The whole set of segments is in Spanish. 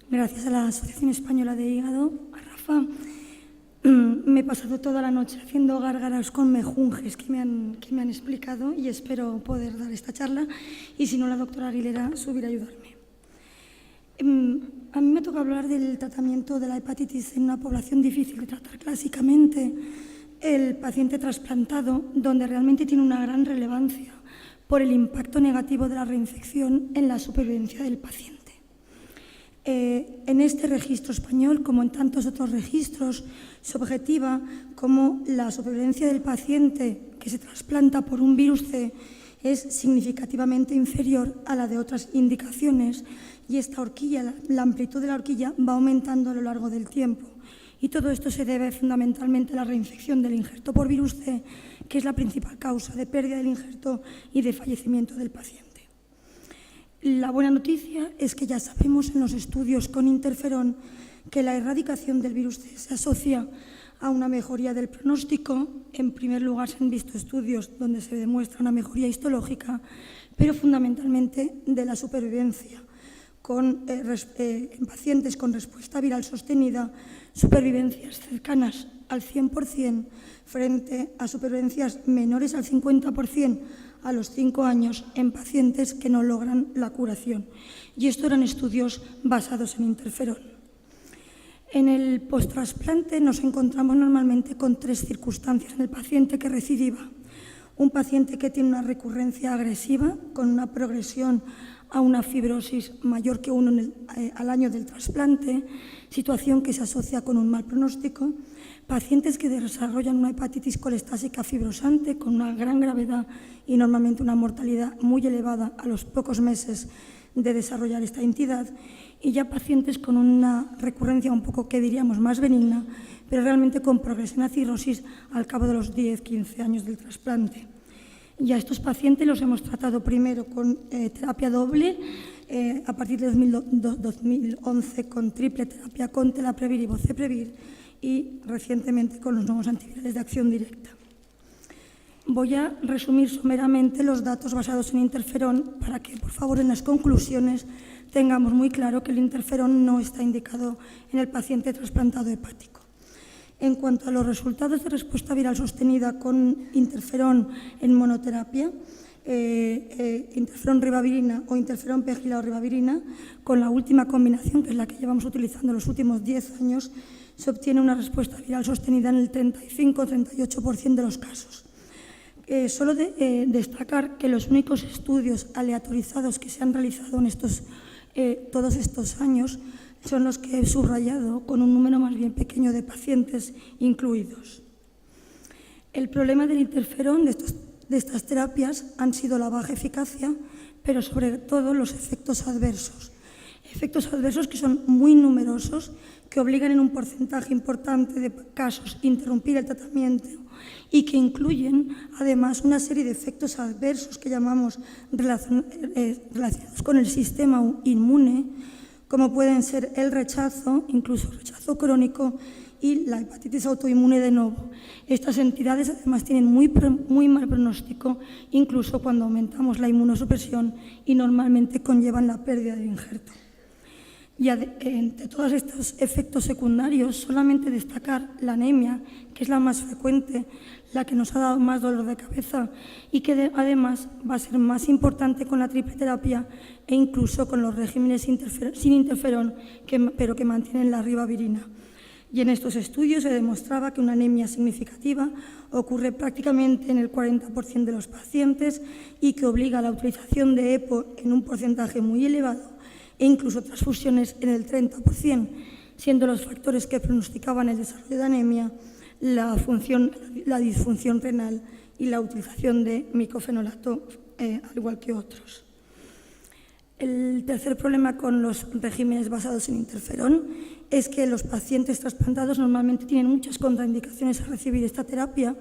Gracias a la Asociación Española de Hígado, a Rafa, me he pasado toda la noche haciendo gárgaras con mejunjes que me han explicado y espero poder dar esta charla y si no, la doctora Aguilera subirá a ayudarme. A mí me toca hablar del tratamiento de la hepatitis en una población difícil de tratar clásicamente, el paciente trasplantado, donde realmente tiene una gran relevancia por el impacto negativo de la reinfección en la supervivencia del paciente. En este registro español, como en tantos otros registros, se objetiva como la supervivencia del paciente que se trasplanta por un virus C es significativamente inferior a la de otras indicaciones y esta horquilla, la amplitud de la horquilla va aumentando a lo largo del tiempo. Y todo esto se debe fundamentalmente a la reinfección del injerto por virus C, que es la principal causa de pérdida del injerto y de fallecimiento del paciente. La buena noticia es que ya sabemos en los estudios con interferón que la erradicación del virus C se asocia a una mejoría del pronóstico. En primer lugar, se han visto estudios donde se demuestra una mejoría histológica, pero fundamentalmente de la supervivencia. En pacientes con respuesta viral sostenida, supervivencias cercanas al 100% frente a supervivencias menores al 50% a los 5 años en pacientes que no logran la curación. Y esto eran estudios basados en interferón. En el post-trasplante nos encontramos normalmente con 3 circunstancias en el paciente que recidiva. Un paciente que tiene una recurrencia agresiva con una progresión a una fibrosis mayor que 1 al año del trasplante, situación que se asocia con un mal pronóstico. Pacientes que desarrollan una hepatitis colestásica fibrosante con una gran gravedad y normalmente una mortalidad muy elevada a los pocos meses de desarrollar esta entidad. Y ya pacientes con una recurrencia un poco que diríamos más benigna, pero realmente con progresión a cirrosis al cabo de los 10-15 años del trasplante. Y a estos pacientes los hemos tratado primero con terapia doble, a partir de 2011 con triple terapia con telaprevir y boceprevir y recientemente con los nuevos antivirales de acción directa. Voy a resumir someramente los datos basados en interferón para que, por favor, en las conclusiones tengamos muy claro que el interferón no está indicado en el paciente trasplantado hepático. En cuanto a los resultados de respuesta viral sostenida con interferón en monoterapia, interferón ribavirina o interferón pegila o ribavirina, con la última combinación, que es la que llevamos utilizando los últimos 10 años, se obtiene una respuesta viral sostenida en el 35-38% de los casos. Solo destacar que los únicos estudios aleatorizados que se han realizado en todos estos años son los que he subrayado, con un número más bien pequeño de pacientes incluidos. El problema del interferón de estas terapias han sido la baja eficacia, pero sobre todo los efectos adversos. Efectos adversos que son muy numerosos, que obligan en un porcentaje importante de casos a interrumpir el tratamiento y que incluyen además una serie de efectos adversos que llamamos relacionados con el sistema inmune, como pueden ser el rechazo, incluso rechazo crónico, y la hepatitis autoinmune de novo. Estas entidades además tienen muy mal pronóstico, incluso cuando aumentamos la inmunosupresión y normalmente conllevan la pérdida del injerto. Y entre todos estos efectos secundarios, solamente destacar la anemia, que es la más frecuente, la que nos ha dado más dolor de cabeza y que además va a ser más importante con la triple terapia e incluso con los regímenes sin interferón, pero que mantienen la ribavirina. Y en estos estudios se demostraba que una anemia significativa ocurre prácticamente en el 40% de los pacientes y que obliga a la utilización de EPO en un porcentaje muy elevado e incluso transfusiones en el 30%, siendo los factores que pronosticaban el desarrollo de anemia la disfunción renal y la utilización de micofenolato, al igual que otros. El tercer problema con los regímenes basados en interferón es que los pacientes trasplantados normalmente tienen muchas contraindicaciones a recibir esta terapia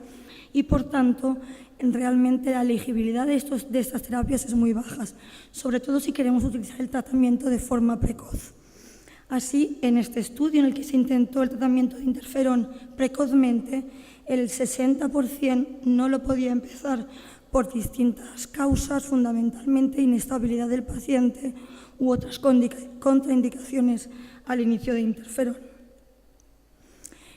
y, por tanto, realmente la elegibilidad de estas terapias es muy baja, sobre todo si queremos utilizar el tratamiento de forma precoz. Así, en este estudio en el que se intentó el tratamiento de interferón precozmente, el 60% no lo podía empezar por distintas causas, fundamentalmente inestabilidad del paciente u otras contraindicaciones al inicio de interferón.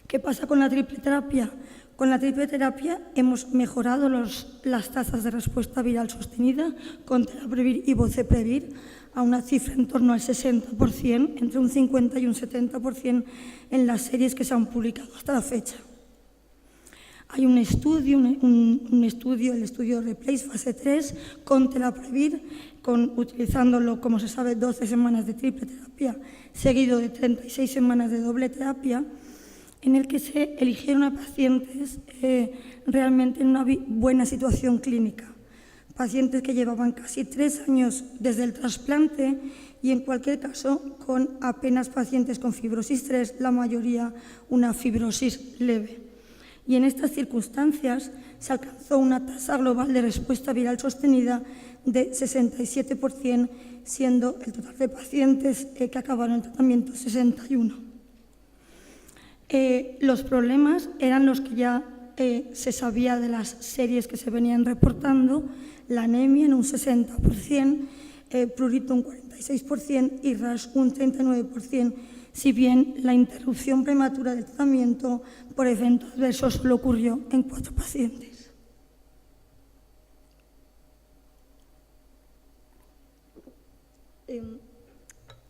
¿Qué pasa con la triple terapia? Con la triple terapia hemos mejorado las tasas de respuesta viral sostenida con telaprevir y boceprevir a una cifra en torno al 60%, entre un 50 y un 70% en las series que se han publicado hasta la fecha. Hay un estudio, el estudio Replace fase 3, con telaprevir, utilizándolo, como se sabe, 12 semanas de triple terapia, seguido de 36 semanas de doble terapia, en el que se eligieron a pacientes realmente en una buena situación clínica. Pacientes que llevaban casi 3 años desde el trasplante y, en cualquier caso, con apenas pacientes con fibrosis 3, la mayoría una fibrosis leve. Y en estas circunstancias se alcanzó una tasa global de respuesta viral sostenida de 67%, siendo el total de pacientes que acabaron el tratamiento 61. Los problemas eran los que ya se sabía de las series que se venían reportando: la anemia en un 60%, prurito un 46% y rash un 39%, si bien la interrupción prematura del tratamiento por evento adverso solo ocurrió en 4 pacientes.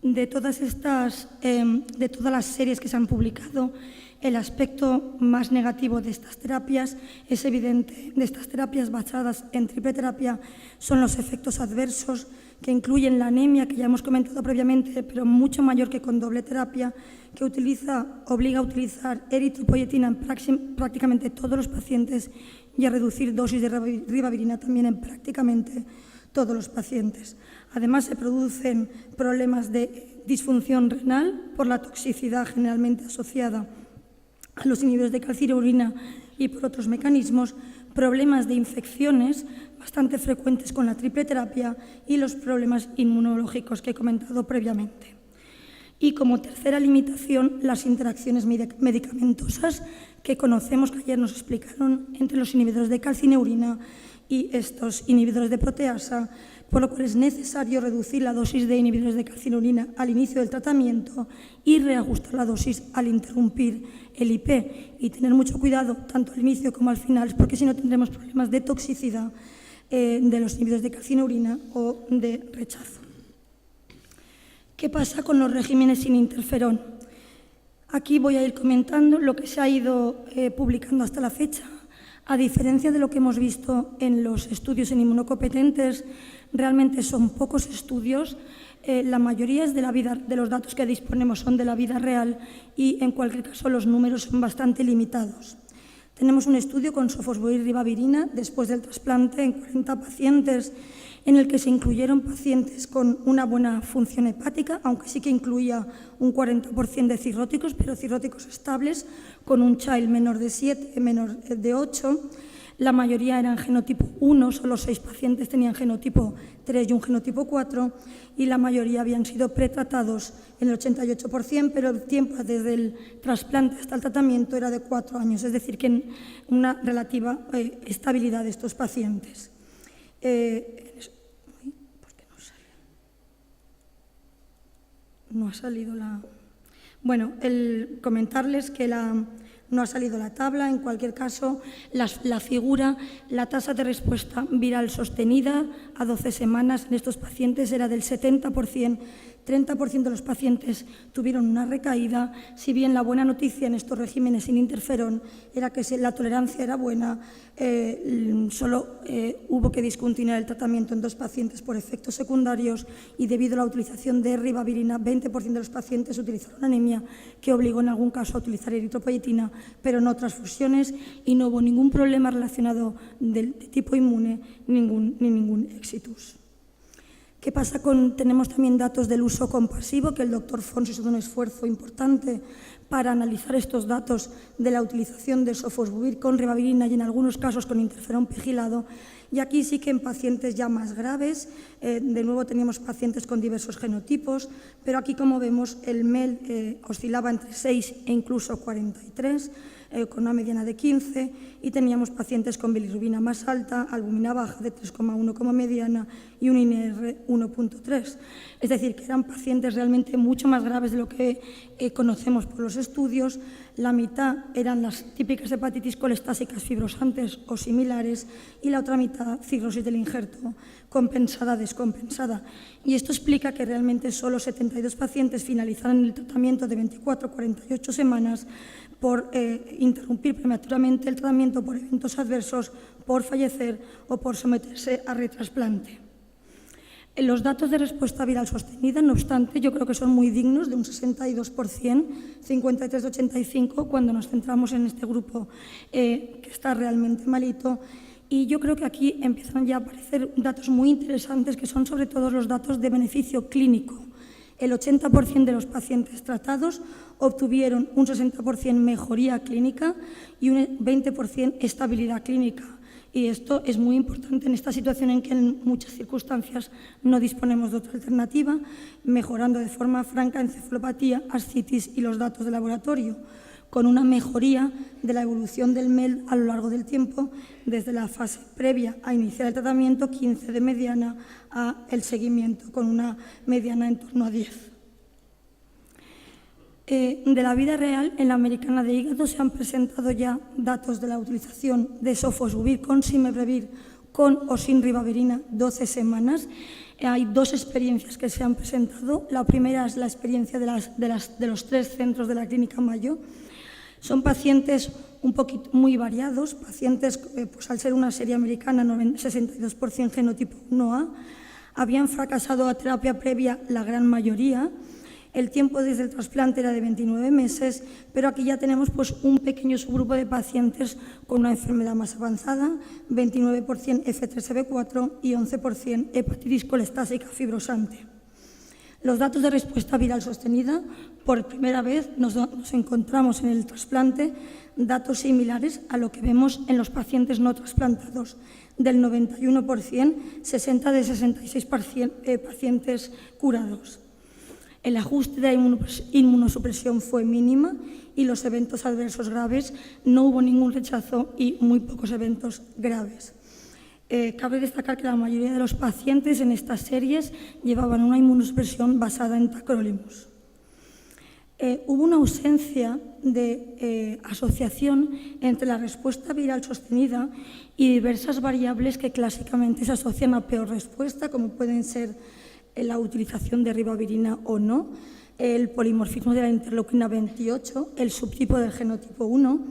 De todas las series que se han publicado, el aspecto más negativo de estas terapias es evidente. De estas terapias basadas en triple terapia son los efectos adversos, que incluyen la anemia, que ya hemos comentado previamente, pero mucho mayor que con doble terapia, que obliga a utilizar eritropoyetina en prácticamente todos los pacientes y a reducir dosis de ribavirina también en prácticamente todos los pacientes. Además, se producen problemas de disfunción renal por la toxicidad generalmente asociada a los inhibidores de calcineurina y por otros mecanismos, problemas de infecciones bastante frecuentes con la triple terapia y los problemas inmunológicos que he comentado previamente. Y como tercera limitación, las interacciones medicamentosas que conocemos, que ayer nos explicaron, entre los inhibidores de calcineurina y estos inhibidores de proteasa, por lo cual es necesario reducir la dosis de inhibidores de calcineurina al inicio del tratamiento y reajustar la dosis al interrumpir el IP, y tener mucho cuidado tanto al inicio como al final, porque si no tendremos problemas de toxicidad de los inhibidores de calcineurina o de rechazo. ¿Qué pasa con los regímenes sin interferón? Aquí voy a ir comentando lo que se ha ido publicando hasta la fecha. A diferencia de lo que hemos visto en los estudios en inmunocompetentes, realmente son pocos estudios. La mayoría es de los datos que disponemos son de la vida real y, en cualquier caso, los números son bastante limitados. Tenemos un estudio con sofosbuvir ribavirina después del trasplante en 40 pacientes, en el que se incluyeron pacientes con una buena función hepática, aunque sí que incluía un 40% de cirróticos, pero cirróticos estables, con un child menor de 7, menor de 8. La mayoría eran genotipo 1, solo 6 pacientes tenían genotipo 3 y un genotipo 4, y la mayoría habían sido pretratados en el 88%, pero el tiempo desde el trasplante hasta el tratamiento era de 4 años, es decir, que una relativa estabilidad de estos pacientes. ¿Por qué no sale? No ha salido la... Bueno, comentarles que no ha salido la tabla. En cualquier caso, la figura, la tasa de respuesta viral sostenida a 12 semanas en estos pacientes era del 70%. 30% de los pacientes tuvieron una recaída, si bien la buena noticia en estos regímenes sin interferón era que la tolerancia era buena, solo hubo que discontinuar el tratamiento en 2 pacientes por efectos secundarios, y debido a la utilización de ribavirina, 20% de los pacientes utilizaron anemia, que obligó en algún caso a utilizar eritropoyetina, pero no transfusiones, y no hubo ningún problema relacionado de tipo inmune ni ningún exitus. ¿Qué pasa tenemos también datos del uso compasivo, que el doctor Fons hizo un esfuerzo importante para analizar estos datos de la utilización de sofosbuvir con ribavirina y en algunos casos con interferón pegilado, Y aquí sí que en pacientes ya más graves, de nuevo teníamos pacientes con diversos genotipos, pero aquí, como vemos, el MEL oscilaba entre 6 e incluso 43, con una mediana de 15, y teníamos pacientes con bilirrubina más alta, albúmina baja de 3,1 como mediana y un INR 1,3. Es decir, que eran pacientes realmente mucho más graves de lo que conocemos por los estudios. La mitad eran las típicas hepatitis colestásicas fibrosantes o similares y la otra mitad cirrosis del injerto compensada, descompensada. Y esto explica que realmente solo 72 pacientes finalizaron el tratamiento de 24 a 48 semanas por interrumpir prematuramente el tratamiento por eventos adversos, por fallecer o por someterse a retrasplante. Los datos de respuesta viral sostenida, no obstante, yo creo que son muy dignos, de un 62%, 53 de 85, cuando nos centramos en este grupo que está realmente malito. Y yo creo que aquí empiezan ya a aparecer datos muy interesantes, que son sobre todo los datos de beneficio clínico. El 80% de los pacientes tratados obtuvieron un 60% mejoría clínica y un 20% estabilidad clínica. Y esto es muy importante en esta situación en que en muchas circunstancias no disponemos de otra alternativa, mejorando de forma franca encefalopatía, ascitis y los datos de laboratorio, con una mejoría de la evolución del MEL a lo largo del tiempo, desde la fase previa a iniciar el tratamiento, 15 de mediana, a el seguimiento, con una mediana en torno a 10. De la vida real, en la americana de hígado se han presentado ya datos de la utilización de sofosbuvir con simebrevir, con o sin ribavirina, 12 semanas. Hay dos experiencias que se han presentado. La primera es la experiencia de los 3 centros de la Clínica Mayo. Son pacientes un poquito muy variados, pacientes, pues al ser una serie americana, 62% genotipo 1A, habían fracasado a terapia previa la gran mayoría. El tiempo desde el trasplante era de 29 meses, pero aquí ya tenemos pues, un pequeño subgrupo de pacientes con una enfermedad más avanzada, 29% F3B4 y 11% hepatitis colestásica fibrosante. Los datos de respuesta viral sostenida, por primera vez nos encontramos en el trasplante datos similares a lo que vemos en los pacientes no trasplantados, del 91%, 60 de 66 pacientes curados. El ajuste de inmunosupresión fue mínima y los eventos adversos graves, no hubo ningún rechazo y muy pocos eventos graves. Cabe destacar que la mayoría de los pacientes en estas series llevaban una inmunosupresión basada en tacrolimus. Hubo una ausencia de asociación entre la respuesta viral sostenida y diversas variables que clásicamente se asocian a peor respuesta, como pueden ser la utilización de ribavirina o no, el polimorfismo de la interleuquina 28, el subtipo del genotipo 1,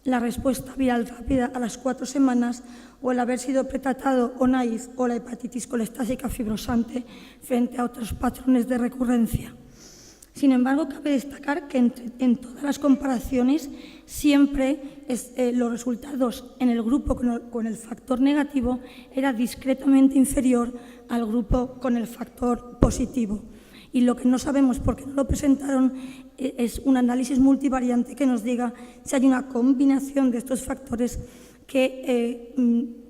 la respuesta viral rápida a las 4 semanas o el haber sido pretratado o naïf o la hepatitis colestásica fibrosante frente a otros patrones de recurrencia. Sin embargo, cabe destacar que en todas las comparaciones siempre los resultados en el grupo con el factor negativo era discretamente inferior al grupo con el factor positivo. Y lo que no sabemos, porque no lo presentaron, es un análisis multivariante que nos diga si hay una combinación de estos factores que,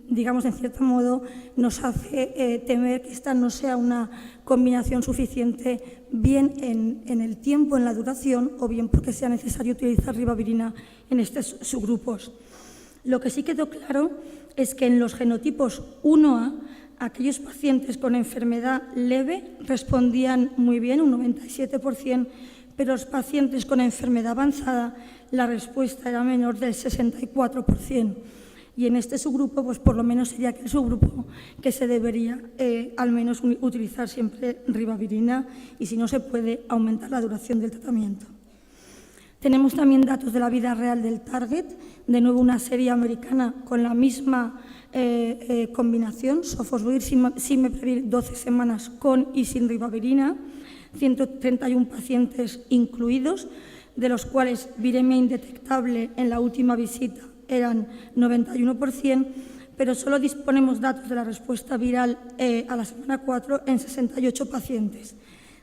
digamos, en cierto modo nos hace temer que esta no sea una combinación suficiente, bien en el tiempo, en la duración, o bien porque sea necesario utilizar ribavirina en estos subgrupos. Lo que sí quedó claro es que en los genotipos 1A, aquellos pacientes con enfermedad leve respondían muy bien, un 97%, pero los pacientes con enfermedad avanzada, la respuesta era menor del 64%. Y en este subgrupo, pues por lo menos sería aquel subgrupo que se debería al menos utilizar siempre ribavirina y, si no se puede, aumentar la duración del tratamiento. Tenemos también datos de la vida real del target, de nuevo una serie americana con la misma combinación, sofosbuvir, simebrevir, 12 semanas con y sin ribavirina, 131 pacientes incluidos, de los cuales viremia indetectable en la última visita eran 91%, pero solo disponemos datos de la respuesta viral a la semana 4 en 68 pacientes.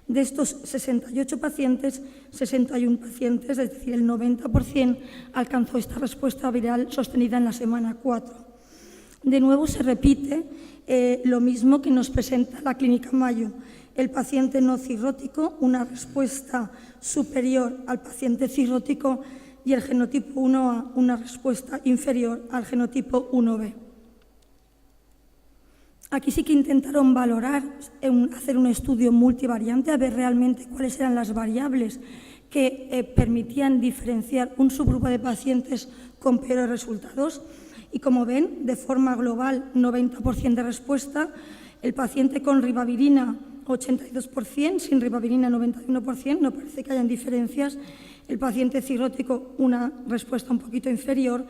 De estos 68 pacientes, 61 pacientes, es decir, el 90%, alcanzó esta respuesta viral sostenida en la semana 4. De nuevo se repite lo mismo que nos presenta la Clínica Mayo. El paciente no cirrótico, una respuesta superior al paciente cirrótico, y el genotipo 1A, una respuesta inferior al genotipo 1B. Aquí sí que intentaron valorar, hacer un estudio multivariante, a ver realmente cuáles eran las variables que permitían diferenciar un subgrupo de pacientes con peores resultados. Y como ven, de forma global, 90% de respuesta. El paciente con ribavirina, 82%, sin ribavirina, 91%, no parece que hayan diferencias. El paciente cirrótico, una respuesta un poquito inferior.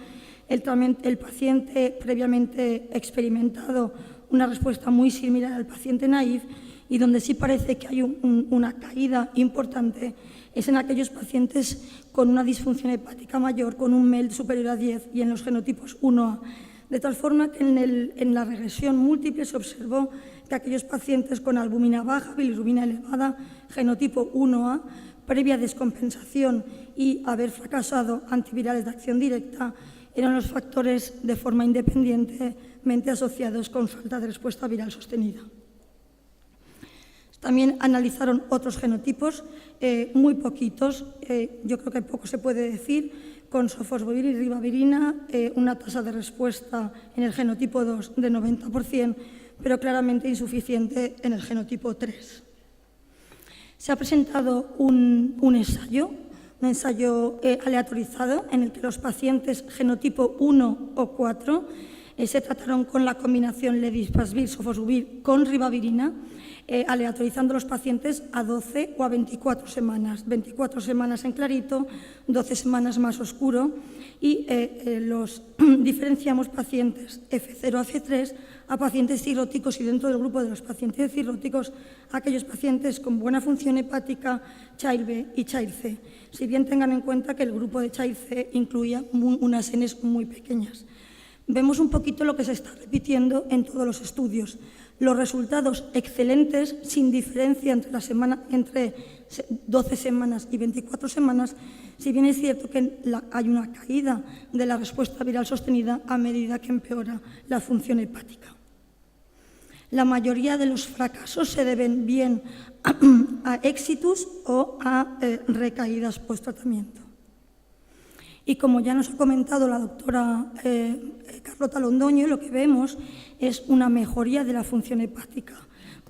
El paciente previamente experimentado, una respuesta muy similar al paciente naïf, y donde sí parece que hay una caída importante es en aquellos pacientes con una disfunción hepática mayor, con un MELD superior a 10 y en los genotipos 1A. De tal forma que en la regresión múltiple se observó que aquellos pacientes con albúmina baja, bilirrubina elevada, genotipo 1A, previa descompensación y haber fracasado antivirales de acción directa, eran los factores de forma independientemente asociados con falta de respuesta viral sostenida. También analizaron otros genotipos, muy poquitos, yo creo que poco se puede decir, con sofosbuvir y ribavirina, una tasa de respuesta en el genotipo 2 de 90%, pero claramente insuficiente en el genotipo 3. Se ha presentado un ensayo aleatorizado en el que los pacientes genotipo 1 o 4 se trataron con la combinación ledipasvir-sofosbuvir con ribavirina, aleatorizando los pacientes a 12 o a 24 semanas. 24 semanas en clarito, 12 semanas más oscuro, y los diferenciamos pacientes F0 a F3 a pacientes cirróticos, y dentro del grupo de los pacientes cirróticos aquellos pacientes con buena función hepática, Child B y Child C. Si bien tengan en cuenta que el grupo de Child C incluía unas Ns muy pequeñas. Vemos un poquito lo que se está repitiendo en todos los estudios. Los resultados excelentes, sin diferencia entre 12 semanas y 24 semanas, si bien es cierto que hay una caída de la respuesta viral sostenida a medida que empeora la función hepática. La mayoría de los fracasos se deben bien a éxitos o a recaídas post-tratamiento. Y como ya nos ha comentado la doctora Carlota Londoño, lo que vemos es una mejoría de la función hepática.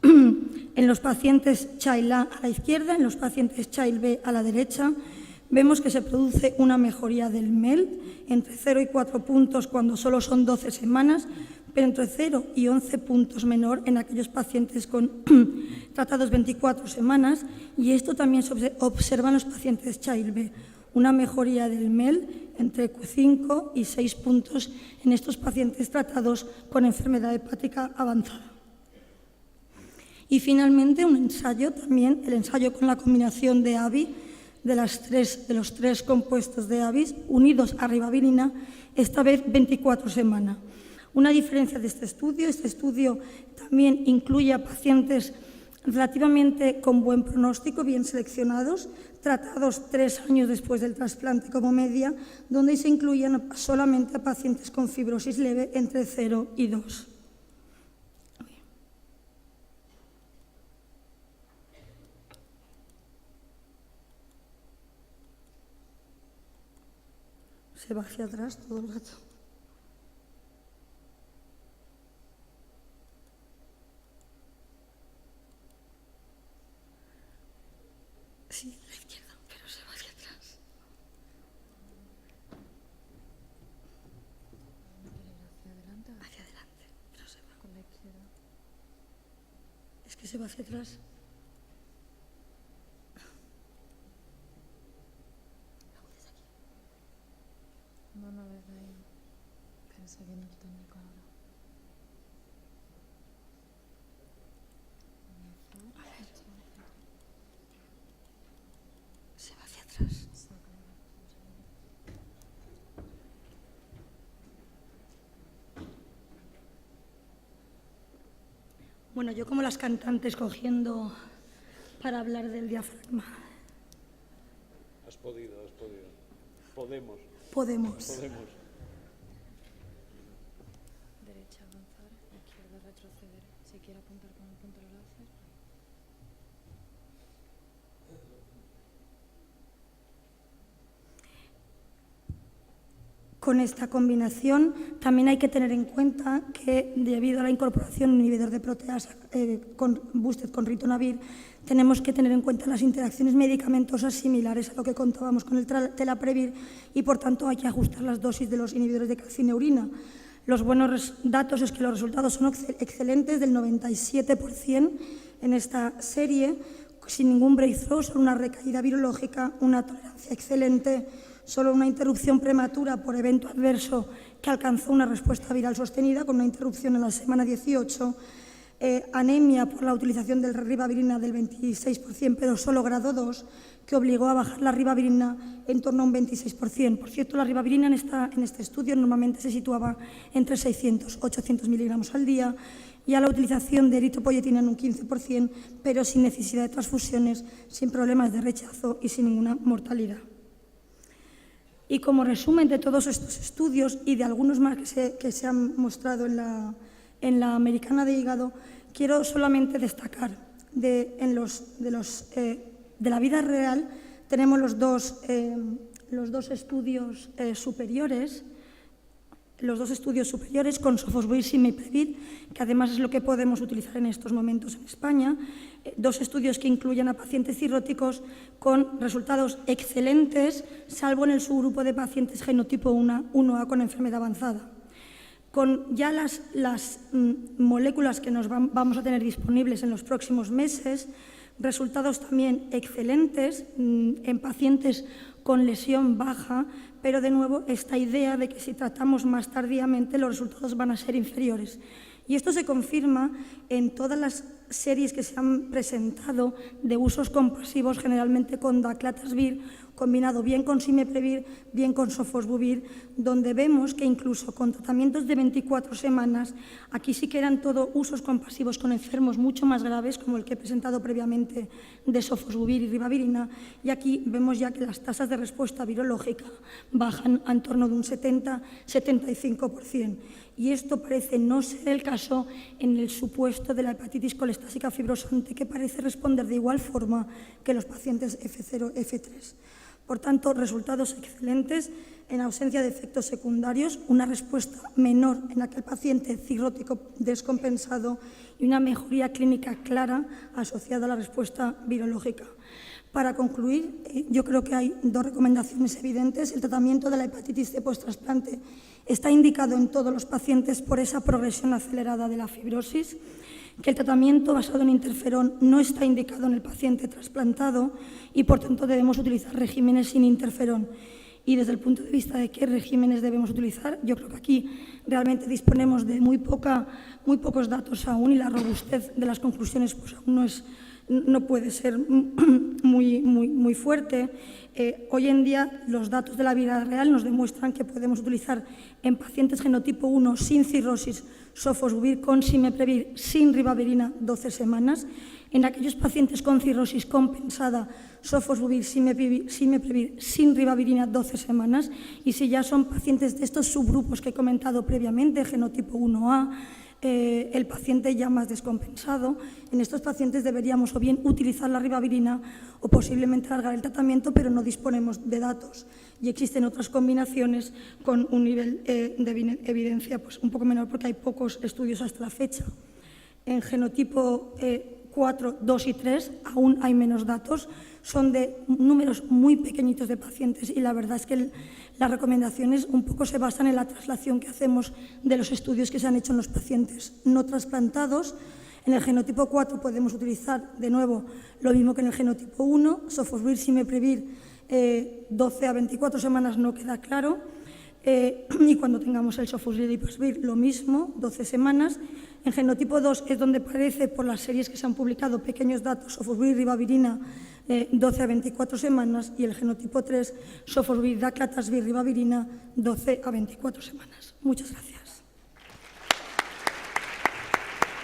En los pacientes Child A a la izquierda, en los pacientes Child B a la derecha, vemos que se produce una mejoría del MELD entre 0 y 4 puntos cuando solo son 12 semanas, pero entre 0 y 11 puntos menor en aquellos pacientes con tratados 24 semanas, y esto también se observa en los pacientes Child B. Una mejoría del MELD entre 5 y 6 puntos en estos pacientes tratados con enfermedad hepática avanzada. Y finalmente un ensayo también, el ensayo con la combinación de ABI, de los tres compuestos de ABIs unidos a ribavirina, esta vez 24 semanas. Una diferencia de este estudio también incluye a pacientes relativamente con buen pronóstico, bien seleccionados, tratados 3 años después del trasplante como media, donde se incluían solamente a pacientes con fibrosis leve entre 0 y 2. Se va hacia atrás todo el rato. Sí, la izquierda, pero se va hacia atrás. ¿Hacia adelante? Hacia adelante, pero se va. Con la izquierda. Es que se va hacia atrás. No, no, desde ahí. Pero se viene el técnico ahora. Se va hacia atrás. Bueno, yo como las cantantes cogiendo para hablar del diafragma. Has podido. Podemos. Podemos. Derecha. quiera apuntar con el control láser. Con esta combinación también hay que tener en cuenta que debido a la incorporación de un inhibidor de proteasa boosted con ritonavir, tenemos que tener en cuenta las interacciones medicamentosas similares a lo que contábamos con el telaprevir y por tanto hay que ajustar las dosis de los inhibidores de calcineurina. Los buenos datos es que los resultados son excelentes, del 97% en esta serie, sin ningún breakthrough, solo una recaída virológica, una tolerancia excelente, solo una interrupción prematura por evento adverso que alcanzó una respuesta viral sostenida con una interrupción en la semana 18, anemia por la utilización de ribavirina del 26%, pero solo grado 2, que obligó a bajar la ribavirina en torno a un 26%. Por cierto, la ribavirina en este estudio normalmente se situaba entre 600 y 800 miligramos al día y a la utilización de eritropoyetina en un 15%, pero sin necesidad de transfusiones, sin problemas de rechazo y sin ninguna mortalidad. Y como resumen de todos estos estudios y de algunos más que se han mostrado en la americana de hígado, quiero solamente destacar de la vida real. Tenemos los dos estudios superiores, con sofosbuvir simiprevir, que además es lo que podemos utilizar en estos momentos en España, dos estudios que incluyen a pacientes cirróticos con resultados excelentes, salvo en el subgrupo de pacientes genotipo 1A con enfermedad avanzada. Con ya las moléculas que vamos a tener disponibles en los próximos meses, resultados también excelentes en pacientes con lesión baja, pero de nuevo esta idea de que si tratamos más tardíamente los resultados van a ser inferiores. Y esto se confirma en todas las series que se han presentado de usos compasivos, generalmente con daclatasvir, combinado bien con simiprevir, bien con sofosbuvir, donde vemos que incluso con tratamientos de 24 semanas, aquí sí que eran todo usos compasivos con enfermos mucho más graves, como el que he presentado previamente de sofosbuvir y ribavirina, y aquí vemos ya que las tasas de respuesta virológica bajan en torno de un 70-75%. Y esto parece no ser el caso en el supuesto de la hepatitis colestásica fibrosante, que parece responder de igual forma que los pacientes F0, F3. Por tanto, resultados excelentes en ausencia de efectos secundarios, una respuesta menor en aquel paciente cirrótico descompensado y una mejoría clínica clara asociada a la respuesta virológica. Para concluir, yo creo que hay dos recomendaciones evidentes. El tratamiento de la hepatitis C post-trasplante está indicado en todos los pacientes por esa progresión acelerada de la fibrosis, que el tratamiento basado en interferón no está indicado en el paciente trasplantado y, por tanto, debemos utilizar regímenes sin interferón. Y desde el punto de vista de qué regímenes debemos utilizar, yo creo que aquí realmente disponemos de muy pocos datos aún y la robustez de las conclusiones pues aún no puede ser muy fuerte. Hoy en día los datos de la vida real nos demuestran que podemos utilizar en pacientes genotipo 1 sin cirrosis sofosbuvir con simiprevir sin ribavirina 12 semanas, en aquellos pacientes con cirrosis compensada sofosbuvir simiprevir sin ribavirina 12 semanas, y si ya son pacientes de estos subgrupos que he comentado previamente, genotipo 1A, el paciente ya más descompensado, en estos pacientes deberíamos o bien utilizar la ribavirina o posiblemente alargar el tratamiento, pero no disponemos de datos y existen otras combinaciones con un nivel de evidencia pues, un poco menor porque hay pocos estudios hasta la fecha. En genotipo 4, 2 y 3 aún hay menos datos, son de números muy pequeñitos de pacientes y la verdad es que las recomendaciones un poco se basan en la traslación que hacemos de los estudios que se han hecho en los pacientes no trasplantados. En el genotipo 4 podemos utilizar de nuevo lo mismo que en el genotipo 1, sofosbuvir, simiprevir, 12 a 24 semanas no queda claro, y cuando tengamos el sofosbuvir y ribosvir lo mismo, 12 semanas. En genotipo 2 es donde parece, por las series que se han publicado, pequeños datos, sofosbuvir, ribavirina, 12 a 24 semanas, y el genotipo 3, sofosbuvir, daclatasvir, ribavirina, 12 a 24 semanas. Muchas gracias.